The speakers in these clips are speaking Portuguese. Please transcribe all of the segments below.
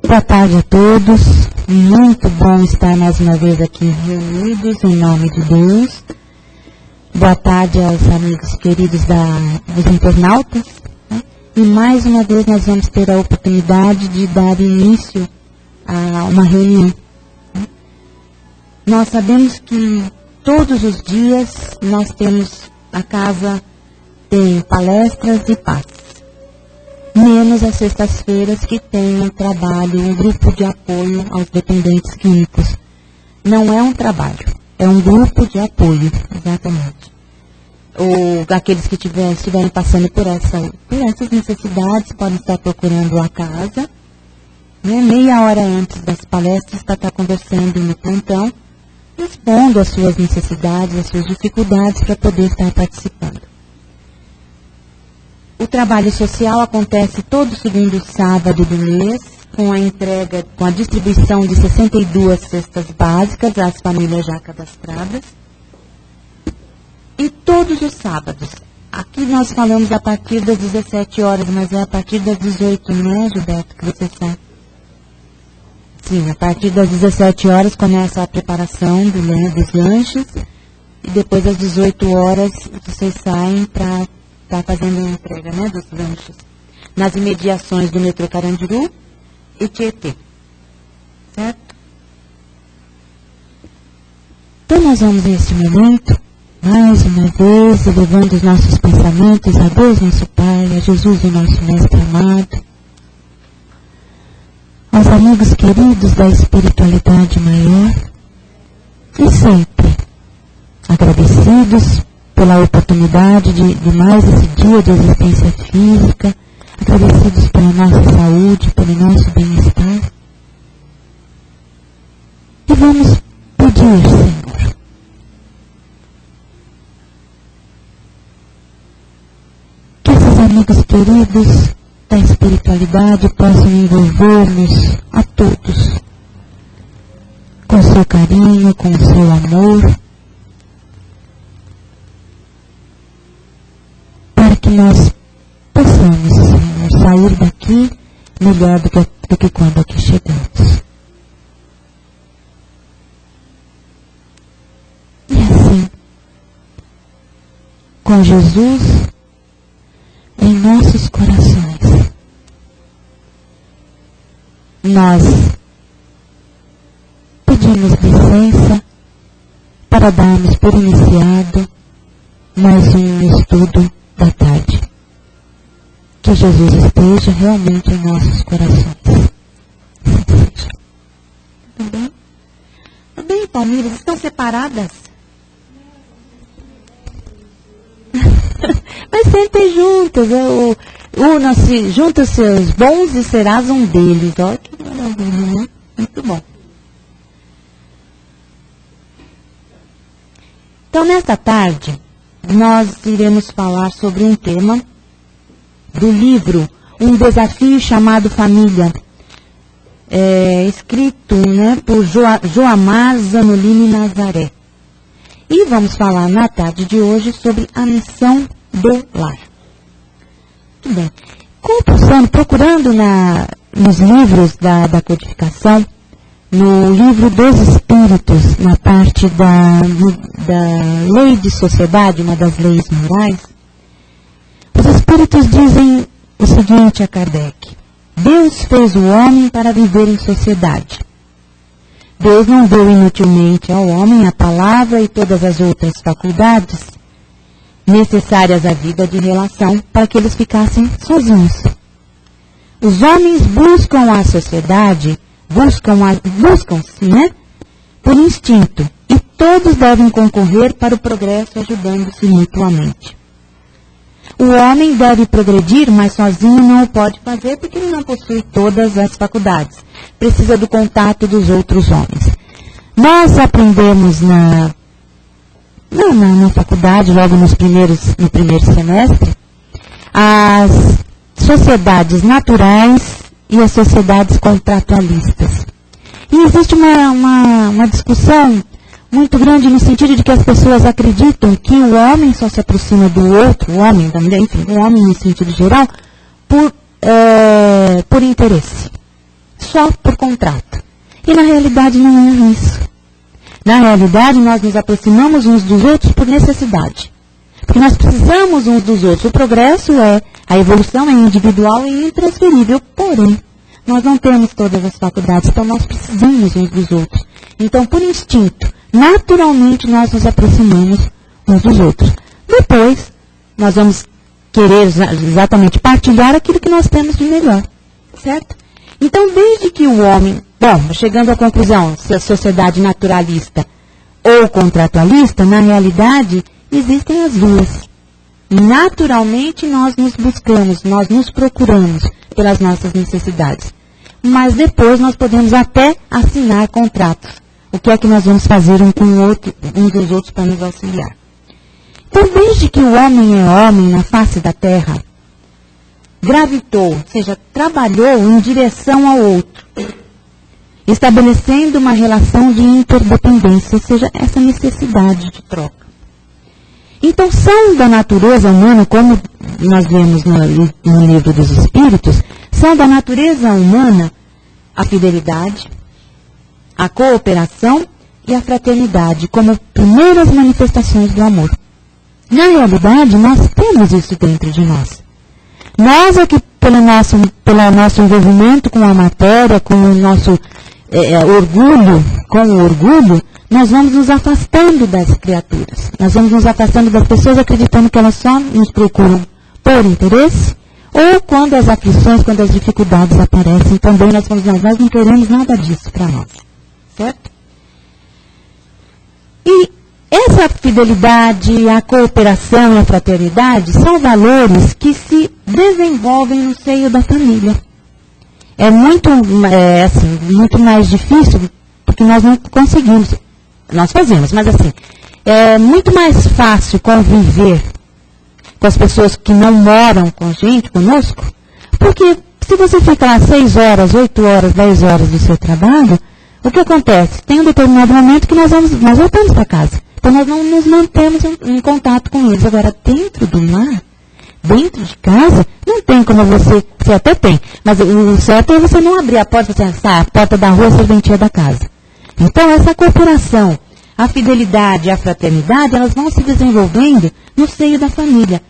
Boa tarde a todos. Muito bom estar mais uma vez aqui reunidos em nome de Deus. Boa tarde aos amigos queridos dos internautas. E mais uma vez nós vamos ter a oportunidade de dar início a uma reunião. Nós sabemos que todos os dias nós temos, a casa tem palestras e passes. Menos as sextas-feiras que tem um trabalho, um grupo de apoio aos dependentes químicos. Não é um trabalho, é um grupo de apoio, exatamente. Ou aqueles que estiverem passando por essas necessidades podem estar procurando a casa, né? Meia hora antes das palestras para estar conversando no plantão, expondo as suas necessidades, as suas dificuldades para poder estar participando. O trabalho social acontece todo segundo sábado do mês, com a entrega, com a distribuição de 62 cestas básicas às famílias já cadastradas. E todos os sábados. Aqui nós falamos a partir das 17 horas, mas é a partir das 18, não é, Gilberto, que você sabe? Sim, a partir das 17 horas começa a preparação dos lanches, e depois às 18 horas vocês saem para estar fazendo a entrega, né, dos lanches, nas imediações do metrô Carandiru e Tietê. Certo? Então nós vamos nesse momento, mais uma vez, elevando os nossos pensamentos a Deus nosso Pai, a Jesus o nosso Mestre amado, aos amigos queridos da espiritualidade maior, e sempre agradecidos pela oportunidade de mais esse dia de existência física, agradecidos pela nossa saúde, pelo nosso bem-estar. E vamos pedir, Senhor, que esses amigos queridos da espiritualidade possam envolver-nos a todos com seu carinho, com seu amor, que nós possamos, Senhor, sair daqui melhor do que quando aqui chegamos. E assim, com Jesus em nossos corações, nós pedimos licença para darmos por iniciado mais um estudo da tarde. Que Jesus esteja realmente em nossos corações. Tudo bem? Tudo bem, Palmeiras? Estão separadas? Mas sentem juntas. Una-se, junta os seus bons e serás um deles. Olha que maravilha, né? Muito bom. Então, nesta tarde, nós iremos falar sobre um tema do livro Um Desafio Chamado Família, escrito, né, por Joamar Zanolini Nazaré. E vamos falar na tarde de hoje sobre a missão do lar. Muito bem. Procurando nos livros da codificação, no livro dos Espíritos, na parte da lei de sociedade, uma das leis morais, os Espíritos dizem o seguinte a Kardec: Deus fez o homem para viver em sociedade. Deus não deu inutilmente ao homem a palavra e todas as outras faculdades necessárias à vida de relação para que eles ficassem sozinhos. Os homens buscam a sociedade, buscam-se, né, por instinto, e todos devem concorrer para o progresso ajudando-se mutuamente. O homem deve progredir, mas sozinho não o pode fazer porque ele não possui todas as faculdades. Precisa do contato dos outros homens. Nós aprendemos na faculdade, logo no primeiro semestre, as sociedades naturais e as sociedades contratualistas. E existe uma discussão muito grande no sentido de que as pessoas acreditam que o homem só se aproxima do outro, o homem no sentido geral, por interesse. só por contrato. E na realidade não é isso. Na realidade nós nos aproximamos uns dos outros por necessidade. Porque nós precisamos uns dos outros. O progresso a evolução é individual e intransferível, porém, nós não temos todas as faculdades, então nós precisamos uns dos outros. Então, por instinto, naturalmente nós nos aproximamos uns dos outros. Depois, nós vamos querer exatamente partilhar aquilo que nós temos de melhor, certo? Então, desde que o homem, chegando à conclusão, se a sociedade naturalista ou contratualista, na realidade, existem as duas. Naturalmente, nós nos buscamos, nós nos procuramos pelas nossas necessidades. Mas depois nós podemos até assinar contratos. O que é que nós vamos fazer um com o outro, uns dos outros para nos auxiliar. Então, desde que o homem é homem na face da terra, gravitou, ou seja, trabalhou em direção ao outro, estabelecendo uma relação de interdependência, ou seja, essa necessidade de troca. Então, são da natureza humana, como nós vemos no livro dos Espíritos, são da natureza humana a fidelidade, a cooperação e a fraternidade como primeiras manifestações do amor. Na realidade, nós temos isso dentro de nós. Nós é que, pelo nosso envolvimento com a matéria, com o nosso orgulho, nós vamos nos afastando das criaturas. Nós vamos nos afastando das pessoas acreditando que elas só nos procuram por interesse, ou quando as aflições, quando as dificuldades aparecem, também nós não queremos nada disso para nós. Certo? E essa fidelidade, a cooperação e a fraternidade são valores que se desenvolvem no seio da família. É muito mais difícil, porque nós não conseguimos. Nós fazemos, mas assim, é muito mais fácil conviver com as pessoas que não moram com a gente, conosco, porque se você fica lá 6 horas, 8 horas, 10 horas do seu trabalho, o que acontece? Tem um determinado momento que nós voltamos para casa. Então nós não nos mantemos em contato com eles. Agora, dentro do lar, dentro de casa, não tem como você até tem, mas o certo é você não abrir a porta, a porta da rua, a serventia da casa. Então, essa cooperação, a fidelidade e a fraternidade, elas vão se desenvolvendo no seio da família.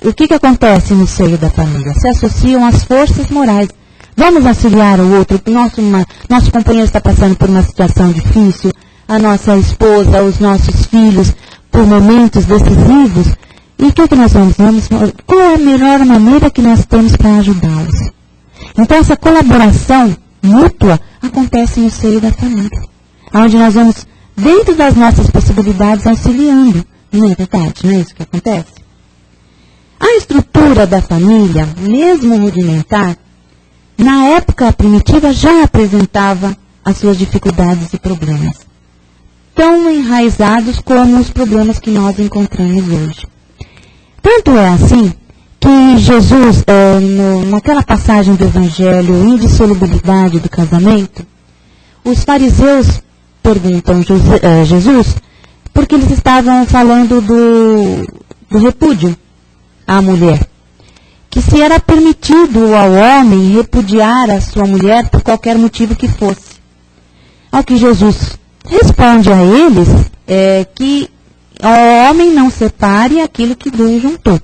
O que acontece no seio da família? Se associam as forças morais. Vamos auxiliar o outro. Nosso companheiro está passando por uma situação difícil, a nossa esposa, os nossos filhos, por momentos decisivos. E o que nós vamos? Qual é a melhor maneira que nós temos para ajudá-los? Então, essa colaboração mútua acontece no seio da família, onde nós vamos, dentro das nossas possibilidades, auxiliando. Não é verdade? Não é isso que acontece? A estrutura da família, mesmo rudimentar, na época primitiva já apresentava as suas dificuldades e problemas, tão enraizados como os problemas que nós encontramos hoje. Tanto é assim que Jesus, naquela passagem do Evangelho, indissolubilidade do casamento, os fariseus perguntam Jesus, porque eles estavam falando do repúdio à mulher, que se era permitido ao homem repudiar a sua mulher por qualquer motivo que fosse. Ao que Jesus responde a eles que o homem não separe aquilo que Deus juntou.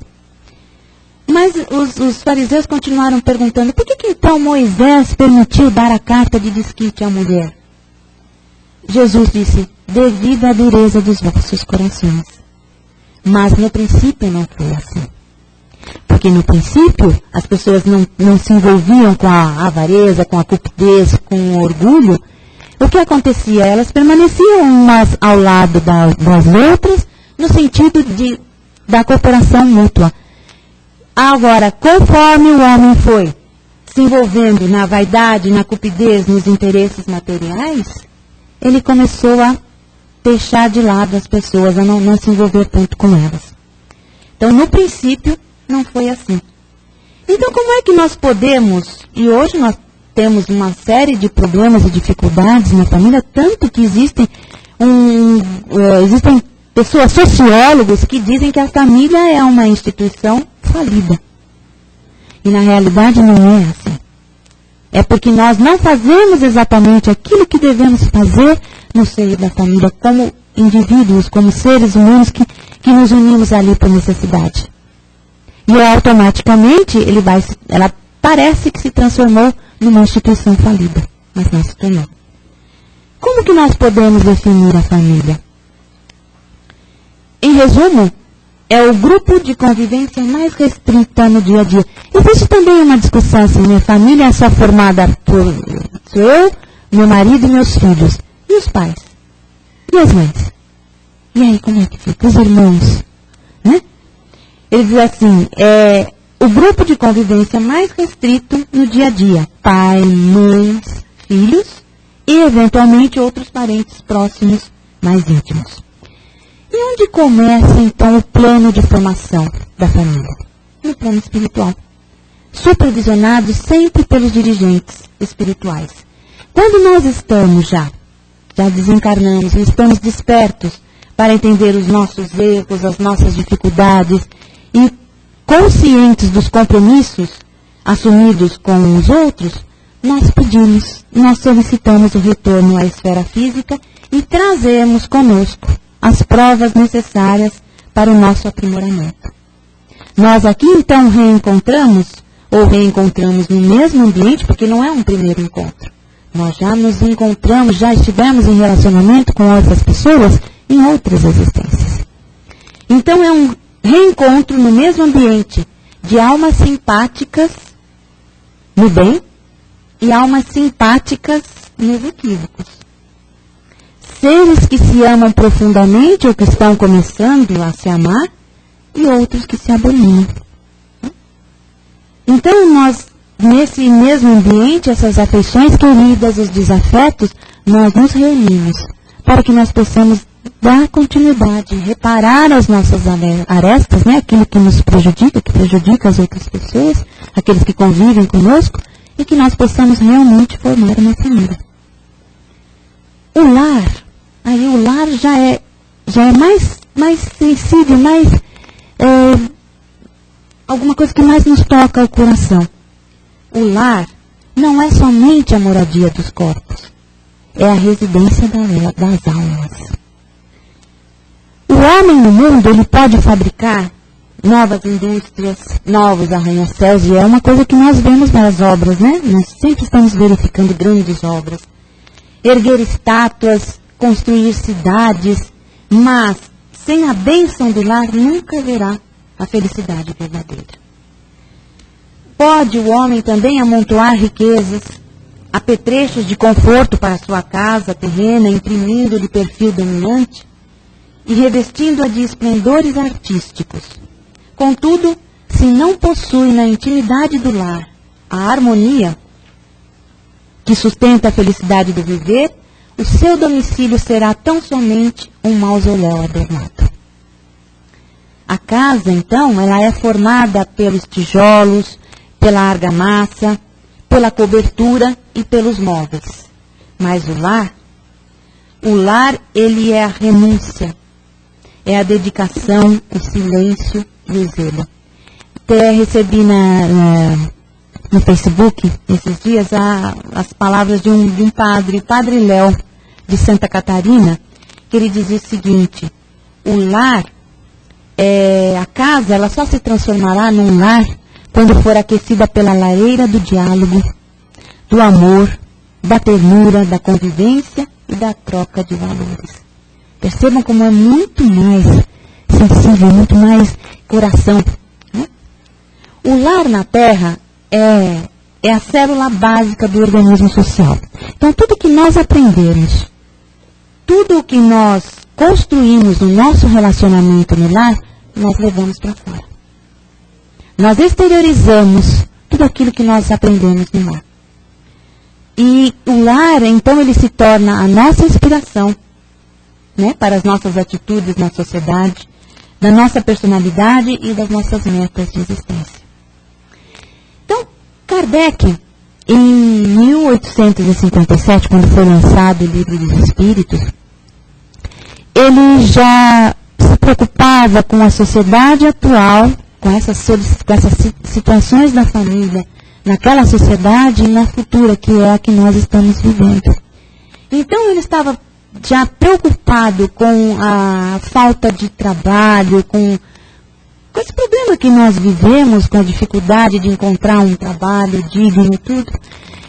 Mas os fariseus continuaram perguntando, por que então Moisés permitiu dar a carta de desquite à mulher? Jesus disse, devido à dureza dos vossos corações. Mas no princípio não foi assim. Porque no princípio as pessoas não se envolviam com a avareza, com a cupidez, com o orgulho. O que acontecia? Elas permaneciam umas ao lado das outras, no sentido da cooperação mútua. Agora, conforme o homem foi se envolvendo na vaidade, na cupidez, nos interesses materiais, ele começou a deixar de lado as pessoas, a não se envolver tanto com elas. Então, no princípio, não foi assim. Então, como é que nós podemos, e hoje nós temos uma série de problemas e dificuldades na família, tanto que existem pessoas, sociólogos, que dizem que a família é uma instituição falida. E na realidade não é assim. É porque nós não fazemos exatamente aquilo que devemos fazer no seio da família, como indivíduos, como seres humanos que nos unimos ali por necessidade. E automaticamente ela parece que se transformou numa instituição falida, mas não se tornou. Como que nós podemos definir a família? Em resumo, é o grupo de convivência mais restrita no dia a dia. Existe também uma discussão assim, minha família é só formada por sou eu, meu marido e meus filhos. E os pais? E as mães? E aí, como é que fica? Os irmãos? Né? Ele diz assim, o grupo de convivência mais restrito no dia a dia. Pai, mães, filhos e, eventualmente, outros parentes próximos, mais íntimos. E onde começa, então, o plano de formação da família? No plano espiritual. Supervisionado sempre pelos dirigentes espirituais. Quando nós estamos já desencarnamos e estamos despertos para entender os nossos erros, as nossas dificuldades e conscientes dos compromissos assumidos com os outros, nós solicitamos o retorno à esfera física e trazemos conosco as provas necessárias para o nosso aprimoramento. Nós aqui, então, reencontramos no mesmo ambiente, porque não é um primeiro encontro. Nós já nos encontramos, já estivemos em relacionamento com outras pessoas em outras existências. Então, é um reencontro no mesmo ambiente de almas simpáticas no bem e almas simpáticas nos equívocos. Seres que se amam profundamente ou que estão começando a se amar e outros que se abominam. Então, nós, nesse mesmo ambiente, essas afeições queridas, os desafetos, nós nos reunimos para que nós possamos dar continuidade, reparar as nossas arestas, né? Aquilo que nos prejudica, que prejudica as outras pessoas, aqueles que convivem conosco, e que nós possamos realmente formar uma família. O lar já é mais sensível, alguma coisa que mais nos toca o coração. O lar não é somente a moradia dos corpos, é a residência das almas. O homem no mundo, ele pode fabricar novas indústrias, novos arranha-céus, e é uma coisa que nós vemos nas obras, né? Nós sempre estamos verificando grandes obras. Erguer estátuas, construir cidades, mas sem a bênção do lar nunca haverá a felicidade verdadeira. Pode o homem também amontoar riquezas, apetrechos de conforto para sua casa terrena, imprimindo-lhe perfil dominante e revestindo-a de esplendores artísticos. Contudo, se não possui na intimidade do lar a harmonia que sustenta a felicidade do viver, o seu domicílio será tão somente um mausoléu adornado. A casa, então, ela é formada pelos tijolos, pela argamassa, pela cobertura e pelos móveis. Mas o lar, ele é a renúncia, é a dedicação, o silêncio e o zelo. Até recebi no Facebook, esses dias, as palavras de um padre, Padre Léo, de Santa Catarina, que ele dizia o seguinte: o lar, a casa, ela só se transformará num lar quando for aquecida pela lareira do diálogo, do amor, da ternura, da convivência e da troca de valores. Percebam como é muito mais sensível, muito mais coração. Né? O lar na Terra é a célula básica do organismo social. Então, tudo que nós aprendemos, tudo o que nós construímos no nosso relacionamento no lar, nós levamos para fora. Nós exteriorizamos tudo aquilo que nós aprendemos no lar. E o lar, então, ele se torna a nossa inspiração, né, para as nossas atitudes na sociedade, da nossa personalidade e das nossas metas de existência. Então, Kardec, em 1857, quando foi lançado o Livro dos Espíritos, ele já se preocupava com a sociedade atual, com essas situações da família, naquela sociedade e na futura, que é a que nós estamos vivendo. Então ele estava já preocupado com a falta de trabalho, com esse problema que nós vivemos, com a dificuldade de encontrar um trabalho digno e tudo.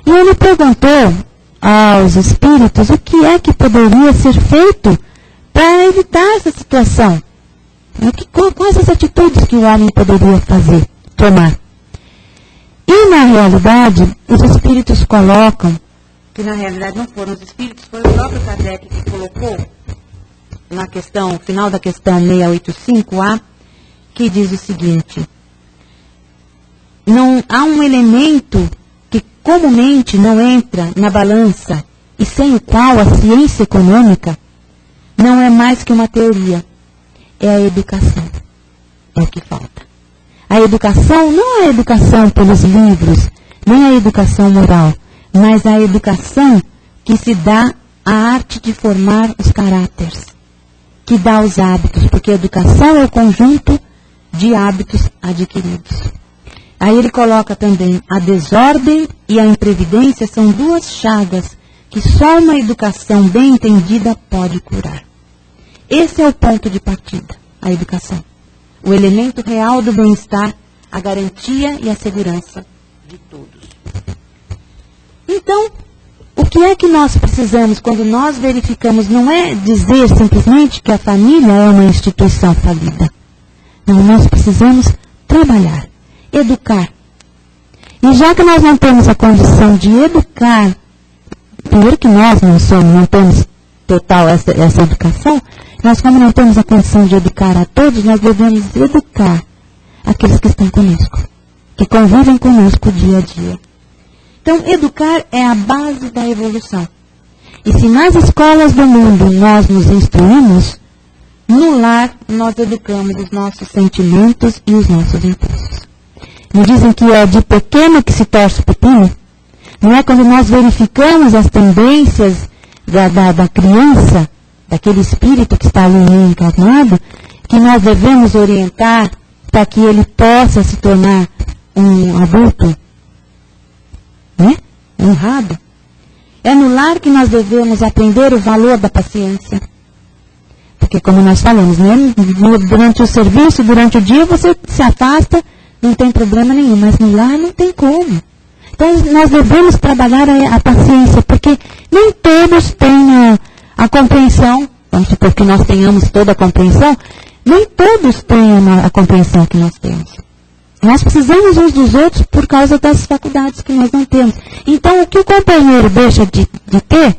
E ele perguntou aos espíritos o que é que poderia ser feito para evitar essa situação. Quais as atitudes que o homem poderia tomar. E na realidade, os espíritos colocam, que na realidade não foram os espíritos, foi o próprio Kardec que colocou na questão, final da questão 685A, que diz o seguinte: não há um elemento que comumente não entra na balança e sem o qual a ciência econômica não é mais que uma teoria. É a educação. É o que falta. A educação não é a educação pelos livros, nem a educação moral, mas a educação que se dá a arte de formar os caráteres, que dá os hábitos, porque a educação é o conjunto de hábitos adquiridos. Aí ele coloca também: a desordem e a imprevidência são duas chagas que só uma educação bem entendida pode curar. Esse é o ponto de partida, a educação. O elemento real do bem-estar, a garantia e a segurança de todos. Então, o que é que nós precisamos quando nós verificamos? Não é dizer simplesmente que a família é uma instituição falida. Não, nós precisamos trabalhar, educar. E já que nós não temos a condição de educar, primeiro que nós não temos total essa educação, nós, como não temos a condição de educar a todos, nós devemos educar aqueles que estão conosco, que convivem conosco dia a dia. Então, educar é a base da evolução. E se nas escolas do mundo nós nos instruímos, no lar nós educamos os nossos sentimentos e os nossos impulsos. Me dizem que é de pequeno que se torce o pepino. Não é quando nós verificamos as tendências da criança, daquele espírito que está ali reencarnado, que nós devemos orientar para que ele possa se tornar um adulto, né? Honrado. É no lar que nós devemos aprender o valor da paciência. Porque, como nós falamos, né? Durante o serviço, durante o dia, você se afasta, não tem problema nenhum, mas no lar não tem como. Então, nós devemos trabalhar a paciência, porque nem todos têm a compreensão, vamos supor que nós tenhamos toda a compreensão, nem todos têm a compreensão que nós temos. Nós precisamos uns dos outros por causa das faculdades que nós não temos. Então, o que o companheiro deixa de ter,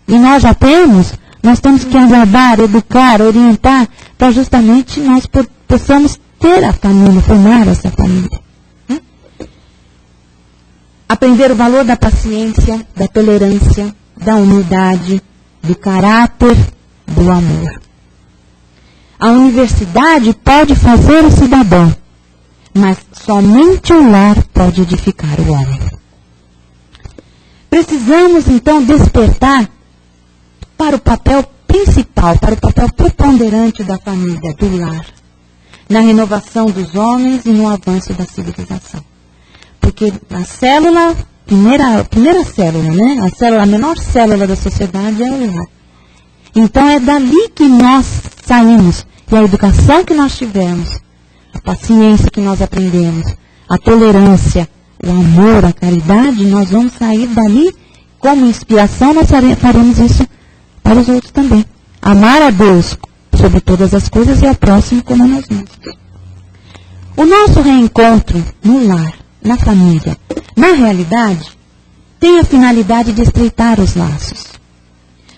e nós já temos, nós temos que agradar, educar, orientar, para justamente nós possamos ter a família, formar essa família. Aprender o valor da paciência, da tolerância, da humildade, do caráter, do amor. A universidade pode fazer o cidadão, mas somente o lar pode edificar o homem. Precisamos, então, despertar para o papel principal, para o papel preponderante da família, do lar, na renovação dos homens e no avanço da civilização. Porque a célula, primeira célula, né? A menor célula da sociedade é o lar. Então é dali que nós saímos. E a educação que nós tivemos, a paciência que nós aprendemos, a tolerância, o amor, a caridade, nós vamos sair dali como inspiração, nós faremos isso para os outros também. Amar a Deus sobre todas as coisas e ao próximo como a nós mesmos. O nosso reencontro no lar, na família, na realidade, tem a finalidade de estreitar os laços.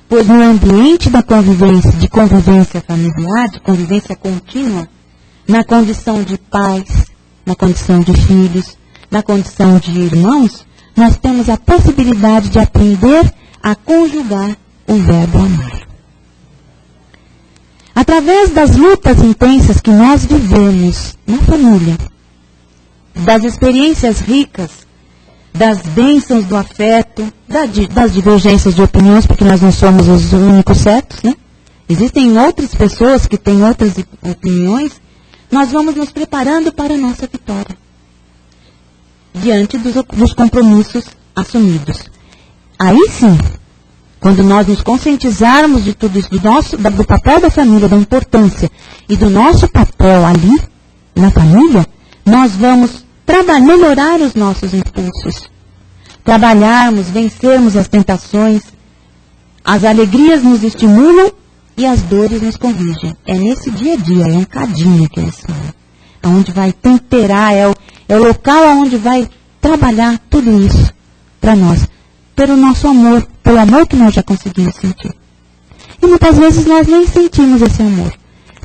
Pois no ambiente da convivência, de convivência familiar, de convivência contínua, na condição de pais, na condição de filhos, na condição de irmãos, nós temos a possibilidade de aprender a conjugar o verbo amar. Através das lutas intensas que nós vivemos na família, das experiências ricas, das bênçãos do afeto, das divergências de opiniões, porque nós não somos os únicos certos, né? Existem outras pessoas que têm outras opiniões, nós vamos nos preparando para a nossa vitória. diante dos compromissos assumidos. Aí sim, quando nós nos conscientizarmos de tudo isso, do papel da família, da importância e do nosso papel ali, na família, nós vamos melhorar os nossos impulsos, trabalharmos, vencermos as tentações, as alegrias nos estimulam e as dores nos corrigem. É nesse dia a dia, é um cadinho que eles falam, onde vai temperar, é o local onde vai trabalhar tudo isso para nós, pelo nosso amor, pelo amor que nós já conseguimos sentir. E muitas vezes nós nem sentimos esse amor.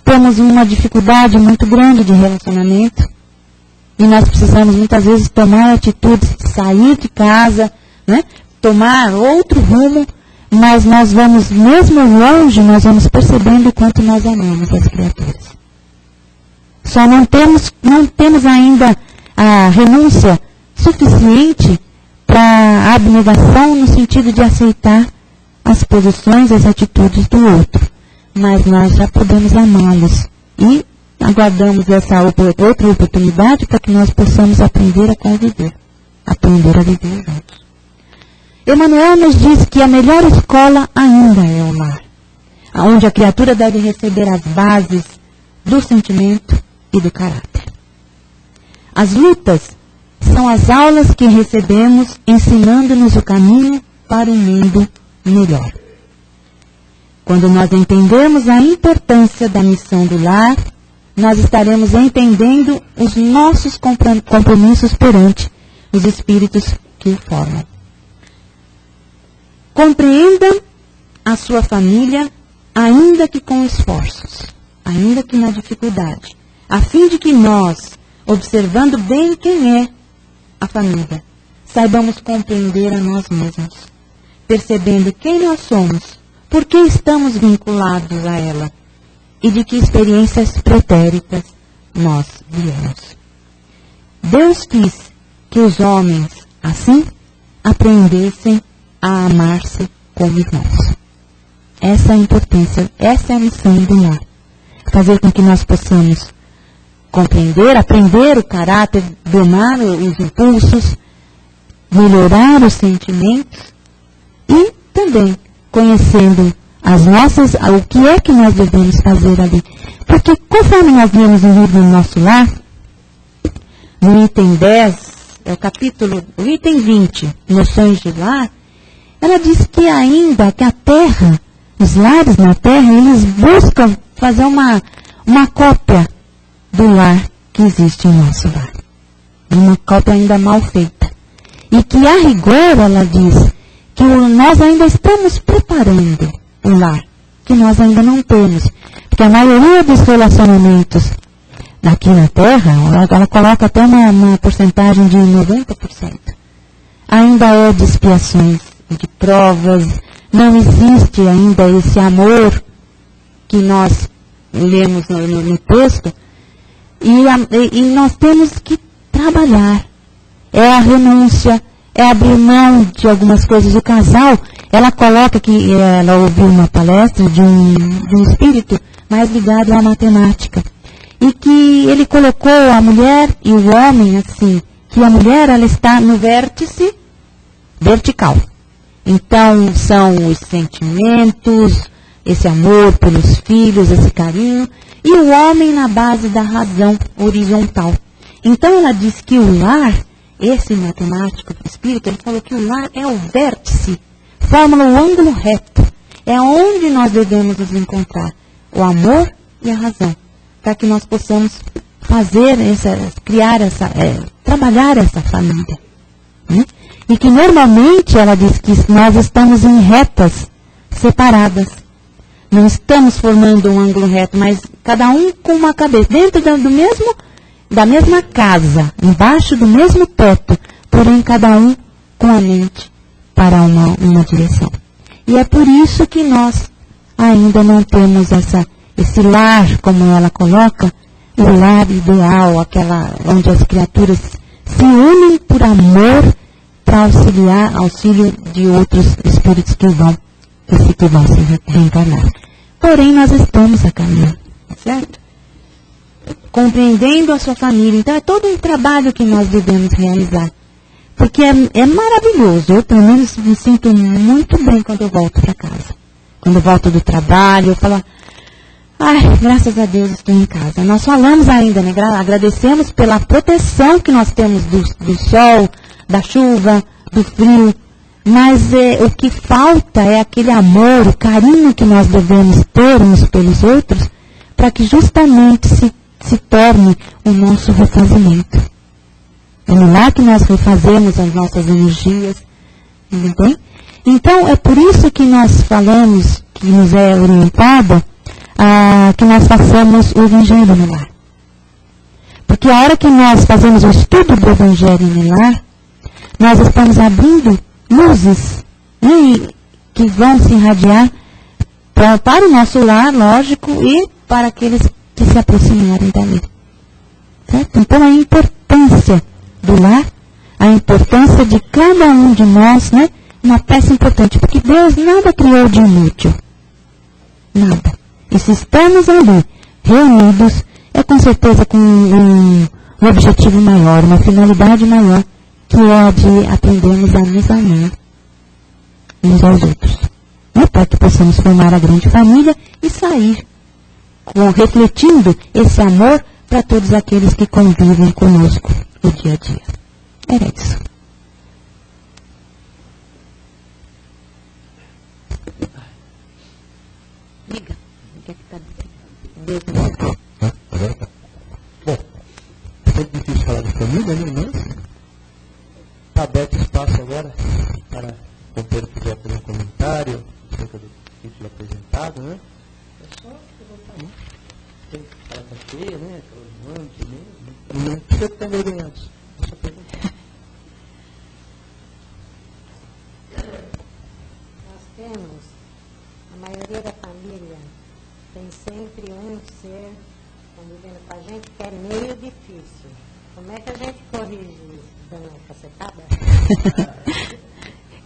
Temos uma dificuldade muito grande de relacionamento e nós precisamos muitas vezes tomar atitudes, sair de casa, né? Tomar outro rumo, mas nós vamos, mesmo longe, nós vamos percebendo o quanto nós amamos as criaturas. Só não temos ainda a renúncia suficiente para a abnegação no sentido de aceitar as posições, as atitudes do outro. Mas nós já podemos amá-los e aguardamos essa outra oportunidade para que nós possamos aprender a conviver, aprender a viver juntos. Emmanuel nos diz que a melhor escola ainda é o lar, onde a criatura deve receber as bases do sentimento e do caráter. As lutas são as aulas que recebemos ensinando-nos o caminho para um mundo melhor. Quando nós entendemos a importância da missão do lar, nós estaremos entendendo os nossos compromissos perante os espíritos que o formam. Compreenda a sua família, ainda que com esforços, ainda que na dificuldade, a fim de que nós, observando bem quem é a família, saibamos compreender a nós mesmos, percebendo quem nós somos, por que estamos vinculados a ela e de que experiências pretéritas nós viemos. Deus quis que os homens, assim, aprendessem a amar-se como irmãos. Essa é a importância, essa é a missão do lar. Fazer com que nós possamos compreender, aprender o caráter, domar os impulsos, melhorar os sentimentos e também conhecendo o que é que nós devemos fazer ali. Porque conforme nós vemos no livro do Nosso Lar, no item 10, o item 20, Noções de Lar, ela diz que ainda que a terra, os lares na terra, eles buscam fazer uma cópia do lar que existe em nosso lar. Uma cópia ainda mal feita. E que a rigor, ela diz, que nós ainda estamos preparando o lar, que nós ainda não temos. Porque a maioria dos relacionamentos aqui na Terra, ela coloca até uma porcentagem de 90%. Ainda é de expiações, de provas, não existe ainda esse amor que nós lemos no texto, e nós temos que trabalhar. É a renúncia, é abrir mão de algumas coisas. O casal, ela coloca que ela ouviu uma palestra de um espírito mais ligado à matemática. E que ele colocou a mulher e o homem assim, que a mulher ela está no vértice vertical. Então são os sentimentos, esse amor pelos filhos, esse carinho, e o homem na base da razão horizontal. Então ela diz que o lar, esse matemático espírito, ele falou que o lar é o vértice, forma o ângulo reto. É onde nós devemos nos encontrar, o amor e a razão, para que nós possamos trabalhar essa família. Né? E que normalmente ela diz que nós estamos em retas separadas. Não estamos formando um ângulo reto, mas cada um com uma cabeça, dentro da mesma casa, embaixo do mesmo teto, porém cada um com a mente para uma direção. E é por isso que nós ainda não temos esse lar, como ela coloca, o lar ideal, aquela onde as criaturas se unem por amor para auxílio de outros espíritos que vão se reencarnar. Porém, nós estamos a caminho, certo? Compreendendo a sua família. Então, é todo um trabalho que nós devemos realizar. Porque é maravilhoso. Eu, pelo menos, me sinto muito bem quando eu volto para casa. Quando eu volto do trabalho, eu falo, ai, graças a Deus estou em casa. Nós falamos ainda, né? Agradecemos pela proteção que nós temos do sol, da chuva, do frio. Mas o que falta é aquele amor, o carinho que nós devemos ter uns pelos outros, para que justamente se torne o nosso refazimento. É no lar que nós refazemos as nossas energias. Entendeu? Então, é por isso que nós falamos, que nos é orientada, que nós façamos o Evangelho no lar. Porque a hora que nós fazemos o estudo do Evangelho no lar, nós estamos abrindo luzes, né, que vão se irradiar para o nosso lar, lógico, e para aqueles que se aproximarem dali. Certo? Então, a importância do lar, a importância de cada um de nós, né, uma peça importante, porque Deus nada criou de inútil. Nada. E se estamos ali, reunidos, é com certeza com um objetivo maior, uma finalidade maior, que é de aprendermos a nos amar uns aos outros. Né? Para que possamos formar a grande família e sair refletindo esse amor para todos aqueles que convivem conosco no dia a dia. Era isso. Diga. O que é que está dizendo? Bom, é sempre difícil falar de família, né? Mas está aberto espaço agora para o companheiro que quiser fazer um comentário acerca do título apresentado, né? É só levantar a mão. Tem cara tá cheia, né? Não precisa ter vergonhados. É só perguntar. Nós temos, a maioria da família tem sempre um ser convivendo com a gente que é meio difícil. Como é que a gente corrige isso? Dando uma cacetada?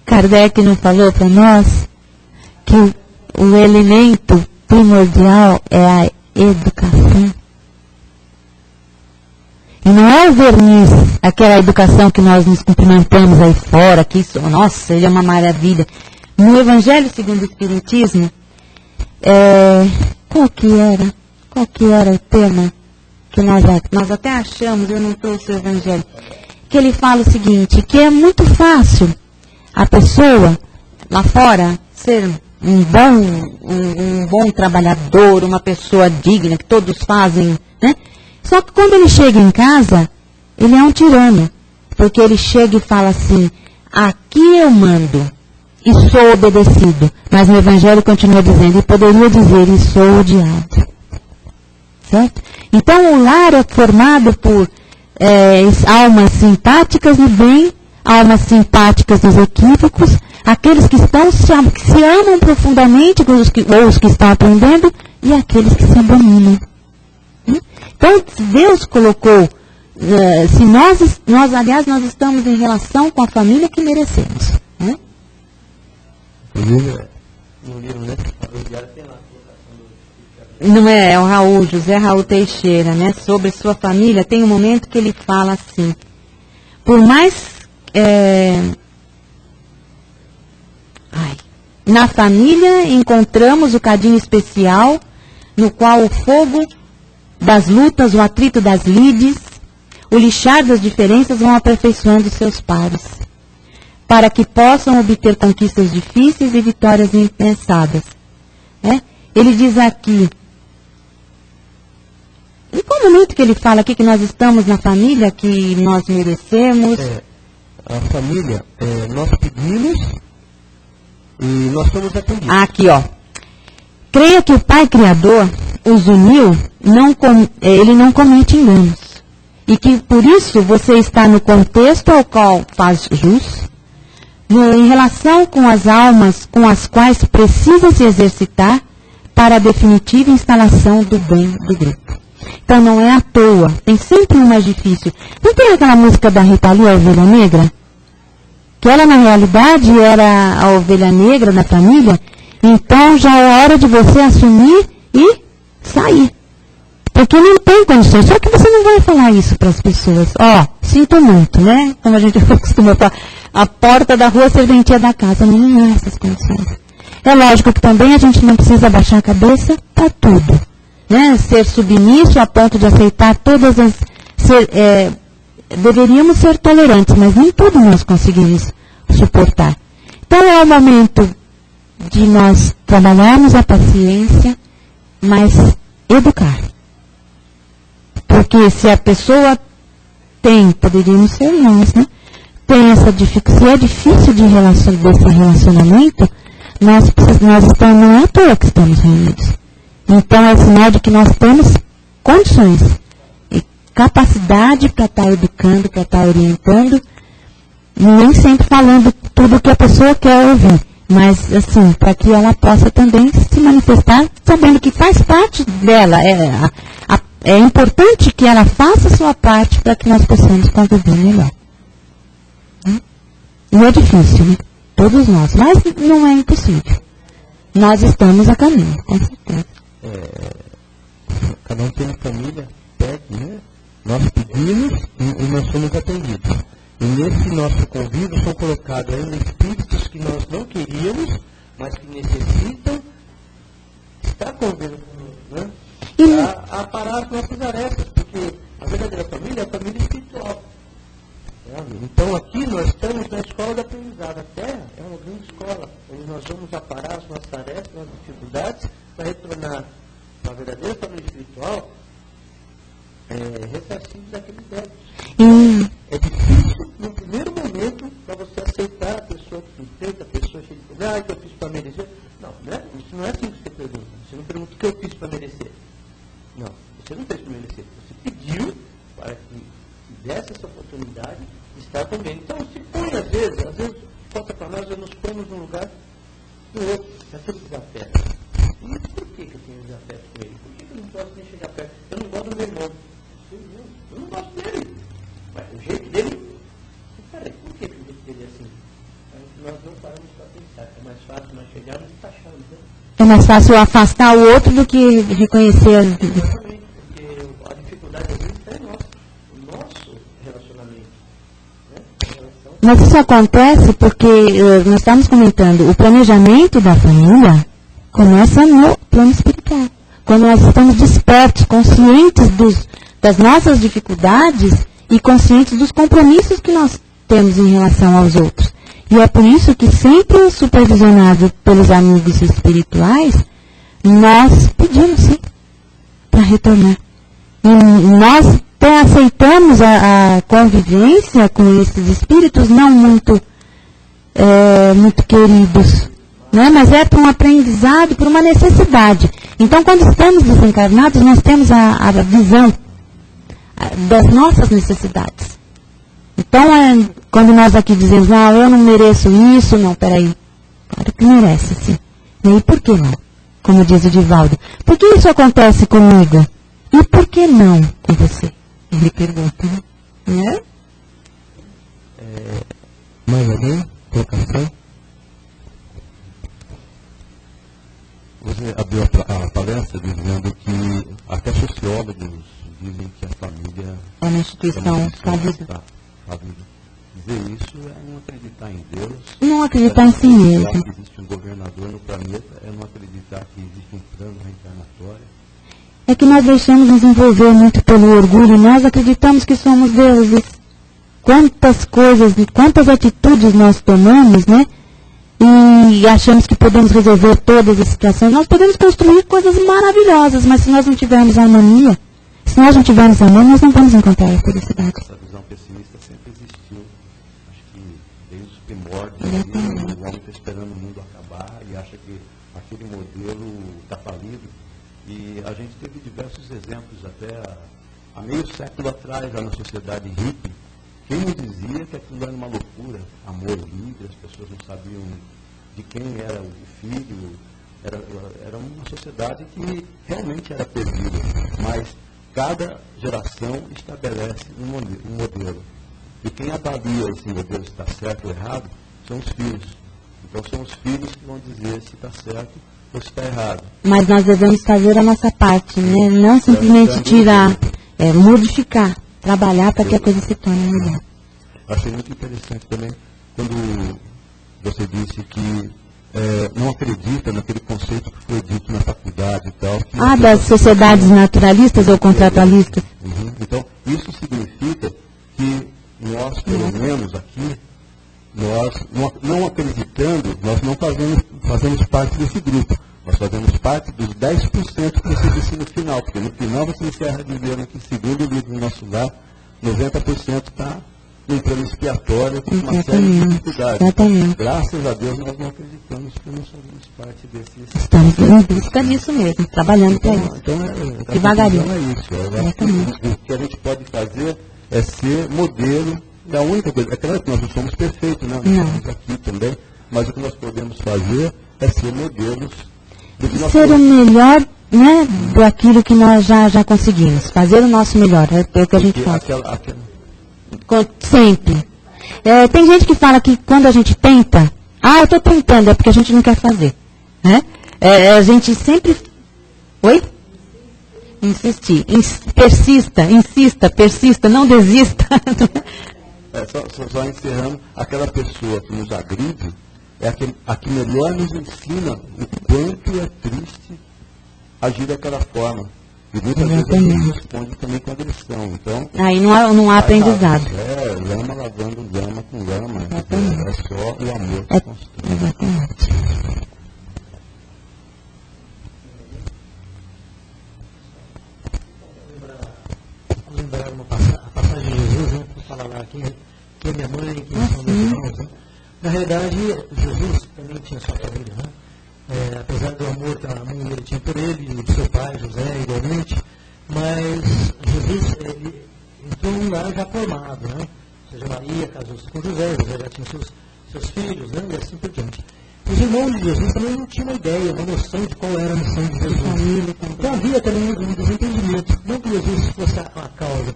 Kardec não falou para nós que o elemento primordial é a educação. E não é o verniz, aquela educação que nós nos cumprimentamos aí fora, que isso, nossa, ele é uma maravilha. No Evangelho segundo o Espiritismo, qual que era o tema que nós até achamos, eu não trouxe o Evangelho, que ele fala o seguinte, que é muito fácil a pessoa lá fora ser um bom trabalhador, uma pessoa digna, que todos fazem, né? Só que quando ele chega em casa, ele é um tirano, porque ele chega e fala assim, aqui eu mando e sou obedecido, mas no Evangelho continua dizendo, e poderia dizer, e sou odiado. Certo? Então o lar é formado por almas simpáticas do bem, almas simpáticas dos equívocos, aqueles que se amam profundamente, ou os que estão aprendendo, e aqueles que se abominam. Então Deus colocou, se nós estamos em relação com a família que merecemos. Né? No livro, né? Tem lá. Não é o Raul, José Raul Teixeira, né? Sobre sua família, tem um momento que ele fala assim, por mais na família encontramos o cadinho especial, no qual o fogo das lutas, o atrito das lides, o lixar das diferenças vão aperfeiçoando seus pares, para que possam obter conquistas difíceis e vitórias impensadas. Né? Ele diz aqui, em qual momento que ele fala aqui que nós estamos na família que nós merecemos? A família, nós pedimos e nós somos atendidos. Aqui, ó. Creia que o Pai Criador os uniu, ele não comete enganos. E que por isso você está no contexto ao qual faz jus, em relação com as almas com as quais precisa se exercitar para a definitiva instalação do bem do grupo. Então não é à toa, tem sempre um mais difícil. Não tem aquela música da Rita Lee, a Ovelha Negra? Que ela na realidade era a ovelha negra da família, então já é hora de você assumir e sair. Porque não tem condições. Só que você não vai falar isso para as pessoas. Sinto muito, né? Como a gente costuma falar, a porta da rua, a serventia da casa. Não há essas condições. É lógico que também a gente não precisa baixar a cabeça para tudo. Né? Ser submisso a ponto de aceitar todas as... deveríamos ser tolerantes, mas nem tudo nós conseguimos suportar. Então é o momento de nós trabalharmos a paciência, mas educar. Porque se a pessoa poderíamos ser nós, né? Tem essa dificuldade, se é difícil desse relacionamento, nós estamos, não é à toa que estamos reunidos. Então é sinal de que nós temos condições e capacidade para estar educando, para estar orientando, nem sempre falando tudo o que a pessoa quer ouvir, mas assim, para que ela possa também se manifestar, sabendo que faz parte dela. É importante que ela faça a sua parte para que nós possamos conviver melhor. Não é difícil, né? Todos nós, mas não é impossível. Nós estamos a caminho, com certeza. Cada um tem uma família, pede, né? Nós pedimos e nós somos atendidos. E nesse nosso convívio são colocados ainda espíritos que nós não queríamos, mas que necessitam estar convivendo conosco, né? A parar as nossas arestas, porque a verdadeira família é a família espiritual. Então aqui nós estamos na escola da aprendizado. A Terra é uma grande escola, onde nós vamos aparar as nossas tarefas, as dificuldades, para retornar para a verdadeira família espiritual, ressarcidos daqueles débitos. É difícil, no primeiro momento, para você aceitar a pessoa que fez, a pessoa cheia de problema, que eu fiz para merecer. Não, né? Isso não é assim que você pergunta. Você não pergunta o que eu fiz para merecer. Não, você não fez para merecer. Você pediu para que desse essa oportunidade de estar também. Então, se põe, às vezes, falta para nós nos pomos num lugar do outro. Já temos desafeto. E por que eu tenho desafeto com ele? Por que eu não posso nem chegar perto? Eu não gosto do meu irmão. Eu não gosto dele. Mas o jeito dele... Peraí, por que o jeito dele é assim? Nós não paramos para pensar. É mais fácil nós chegarmos e taxarmos, né? É mais fácil afastar o outro do que reconhecer a... Exatamente, porque a dificuldade às vezes está em nosso relacionamento. Né? Mas isso acontece porque, nós estamos comentando, o planejamento da família começa no plano espiritual. Quando nós estamos despertos, conscientes das nossas dificuldades e conscientes dos compromissos que nós temos em relação aos outros. E é por isso que, sempre supervisionado pelos amigos espirituais, nós pedimos, sim, para retornar. E nós até aceitamos a convivência com esses espíritos não muito queridos, né? Mas é por um aprendizado, por uma necessidade. Então, quando estamos desencarnados, nós temos a visão das nossas necessidades. Então, quando nós aqui dizemos, eu não mereço isso, não, peraí. Claro que merece, sim. E por que não? Como diz o Divaldo. Por que isso acontece comigo? E por que não com você? Ele pergunta, né? Mais alguém? Colocação? Você abriu a palestra dizendo que até sociólogos dizem que a família é uma instituição falida. Dizer isso é não acreditar em Deus. Não acreditar em si mesmo. Que existe um governador no planeta é não acreditar que existe um plano reencarnatório. É que nós deixamos nos envolver muito pelo orgulho. Nós acreditamos que somos deuses. Quantas coisas, quantas atitudes nós tomamos, né? E achamos que podemos resolver todas as situações. Nós podemos construir coisas maravilhosas, mas se nós não tivermos harmonia, se nós não tivermos amor, nós não vamos encontrar a felicidade. Essa visão pessimista sempre existiu. Acho que desde os primórdios, o homem está esperando o mundo acabar e acha que aquele modelo está falido. E a gente teve diversos exemplos até há meio século atrás, lá na sociedade hippie. Quem me dizia que aquilo era uma loucura, amor livre, as pessoas não sabiam de quem era o filho. Era uma sociedade que realmente era perdida. Mas cada geração estabelece um modelo. E quem avalia esse modelo se está certo ou errado são os filhos. Então são os filhos que vão dizer se está certo ou se está errado. Mas nós devemos fazer a nossa parte, né? Não simplesmente tirar, modificar, trabalhar para que a coisa se torne melhor. Achei muito interessante também quando você disse que não acredita naquele conceito que foi dito na faculdade e tal. Das sociedades naturalistas ou contratualistas? Uhum. Então, isso significa que nós, pelo menos aqui, nós não acreditando, nós não fazemos parte desse grupo. Nós fazemos parte dos 10% que você disse no final, porque no final você encerra dizendo que, segundo o livro do Nosso Lar, 90% está no plano expiatório com uma série de dificuldades. Exatamente. Graças a Deus nós não acreditamos que nós fazemos parte desses... Estamos em busca disso mesmo, trabalhando para isso. Então, devagarinho. É isso. O que a gente pode fazer é ser modelo da única coisa. É claro que nós não somos perfeitos, né? Nós estamos aqui também, mas o que nós podemos fazer é ser modelos do que nós ser o melhor, né, daquilo que nós já conseguimos. Fazer o nosso melhor, é o que a gente faz. Sempre. Tem gente que fala que quando a gente tenta, eu estou tentando, é porque a gente não quer fazer. Né? A gente sempre... Oi? Insistir. Persista, não desista. Só encerrando, aquela pessoa que nos agride é a que melhor nos ensina o quanto é triste agir daquela forma. E muitas vezes a gente responde também com agressão. Então, aí não há aprendizado. Lama lavando lama com lama. É só o amor que constrói. Exatamente. Vou lembrar a passagem de Jesus, né? Vou falar lá aqui, que é minha mãe, que são meus irmãos. Né? Na realidade, Jesus também tinha sua família, né? Apesar do amor que a mãe dele tinha por ele, e do seu pai, José, igualmente, mas Jesus entrou num lar já formado, né? Ou seja, Maria casou-se com José já tinha seus filhos, né? E assim por diante. Os irmãos de Jesus também não tinham uma ideia, uma noção de qual era a missão de Jesus. Então havia também um desentendimento, não que Jesus fosse a causa,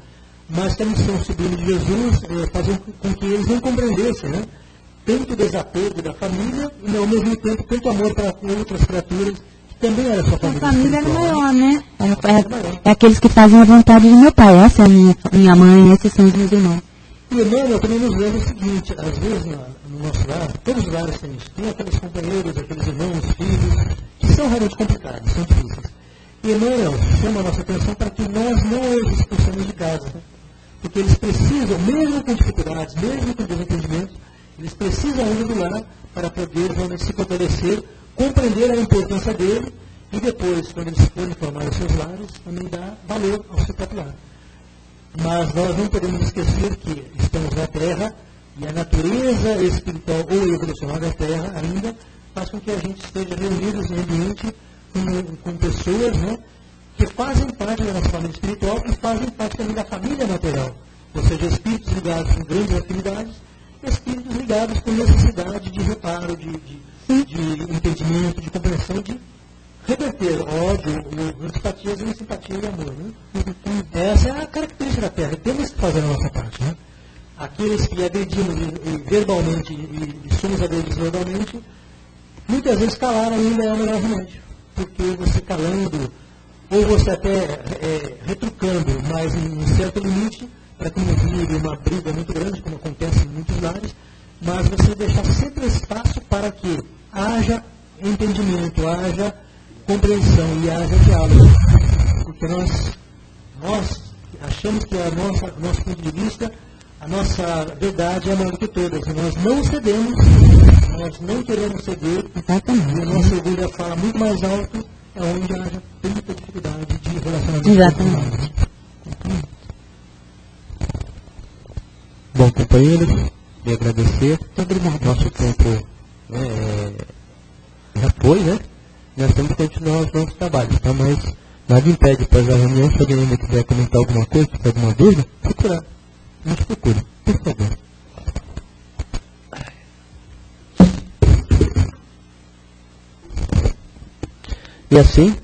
mas que a missão sublime de Jesus fazia com que eles não compreendessem, né? Tanto desapego da família e, ao mesmo tempo, tanto amor para outras criaturas, que também era sua família. A família era maior, né? É aqueles que fazem a vontade do meu pai. Essa é a minha mãe, esses são os meus irmãos. E Emmanuel também nos lembra o seguinte, às vezes no nosso lar, todos os lares têm isso, tem aqueles companheiros, aqueles irmãos, filhos, que são realmente complicados, são difíceis. E Emmanuel chama a nossa atenção para que nós não os expulsemos de casa, né? Porque eles precisam, mesmo com dificuldades, mesmo com desentendimentos, eles precisam ainda do lar para poder realmente se fortalecer, compreender a importância dele e depois, quando eles forem formar os seus lares, também dar valor ao seu próprio lar. Mas nós não podemos esquecer que estamos na Terra e a natureza espiritual ou evolucional da Terra ainda faz com que a gente esteja reunidos em ambiente com pessoas, né, que fazem parte da nossa família espiritual e fazem parte também da família material. Ou seja, espíritos ligados com grandes afinidades, espíritos ligados com necessidade de reparo, de entendimento, de compreensão, de reverter ódio, antipatias em simpatia e amor. Né? Essa é a característica da Terra. Temos que fazer a nossa parte. Né? Aqueles que agredimos verbalmente e somos agredidos verbalmente, muitas vezes calar ainda é o melhor remédio. Porque você calando, ou você até retrucando, mas em um certo limite, para que não vire uma briga muito grande, como acontece em muitos lares, mas você deixar sempre espaço para que haja entendimento, haja compreensão e haja diálogo. Porque nós achamos que nosso ponto de vista, a nossa verdade é maior do que todas. E nós não cedemos, nós não queremos ceder. Exatamente. E o nosso orgulho fala muito mais alto, é onde haja tanta dificuldade de relacionamento. Exatamente. Bom, companheiros, me agradecer. Muito obrigada. Nosso tempo já foi, né? Nós temos que continuar os nossos trabalhos, tá? Mas nada impede, após a reunião, se alguém ainda quiser comentar alguma coisa, tiver alguma dúvida, procurar. Nos procure, por favor. E assim,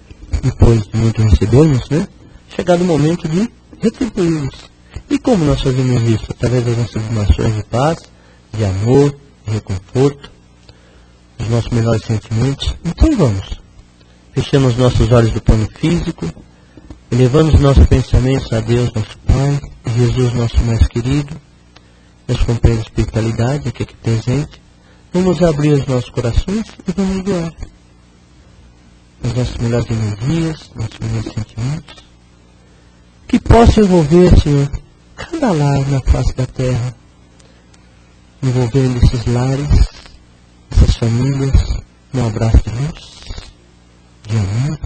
depois de muito recebermos, né? Chegado o momento de retribuirmos. E como nós fazemos isso? Através das nossas vibrações de paz, de amor, de reconforto. os nossos melhores sentimentos. Então vamos. Fechamos nossos olhos do plano físico, elevamos nossos pensamentos a Deus, nosso Pai, a Jesus, nosso mais querido, nosso companheiro de espiritualidade, aqui presente. Vamos abrir os nossos corações e vamos doar as nossas melhores energias, nossos melhores sentimentos, que possa envolver, Senhor, cada lar na face da terra, envolvendo esses lares, essas famílias, num abraço de luz, de amor,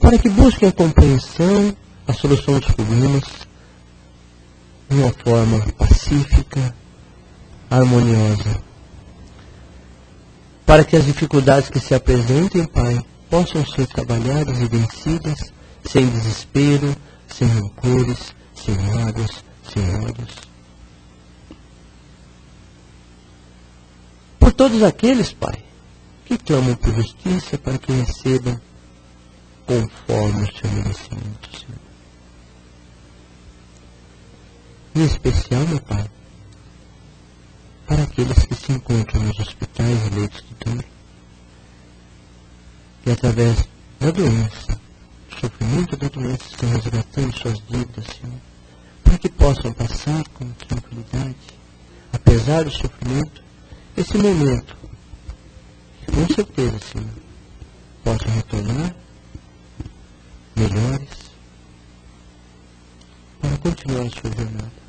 para que busquem a compreensão, a solução dos problemas, de uma forma pacífica, harmoniosa, para que as dificuldades que se apresentem, Pai, possam ser trabalhadas e vencidas, sem desespero, sem rancores, sem mágoas, sem ódios. Por todos aqueles, Pai, que clamam por justiça para que recebam conforme o seu merecimento, Senhor. Em especial, meu Pai, para aqueles que se encontram nos hospitais e leitos de dor, e através da doença, do sofrimento da doença, estão resgatando suas dívidas, Senhor, para que possam passar com tranquilidade, apesar do sofrimento, esse momento, que com certeza, Senhor, possam retornar melhores para continuar a sua jornada.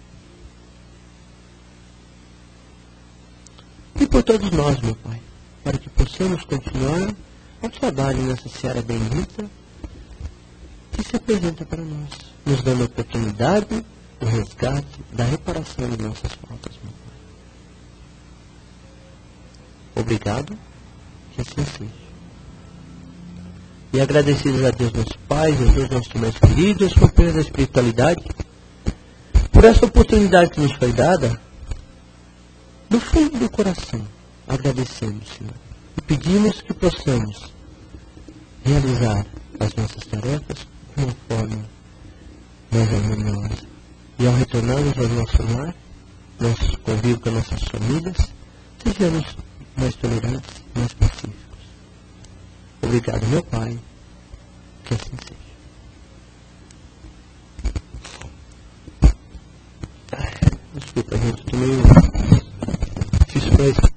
E por todos nós, meu Pai, para que possamos continuar o trabalho nessa seara bendita que se apresenta para nós, nos dando a oportunidade, o resgate, da reparação de nossas faltas, meu Pai. Obrigado, que assim seja. E agradecidos a Deus nosso Pai, Jesus nosso mais querido, os companheiros da espiritualidade, por essa oportunidade que nos foi dada, do fundo do coração, agradecemos, Senhor, e pedimos que possamos realizar as nossas tarefas de uma forma mais harmoniosa. E ao retornarmos ao nosso lar, nosso convívio com nossas famílias, sejamos mais tolerantes, mais pacíficos. Obrigado, meu Pai, que assim seja. Desculpa, gente, tomei fiz coisa.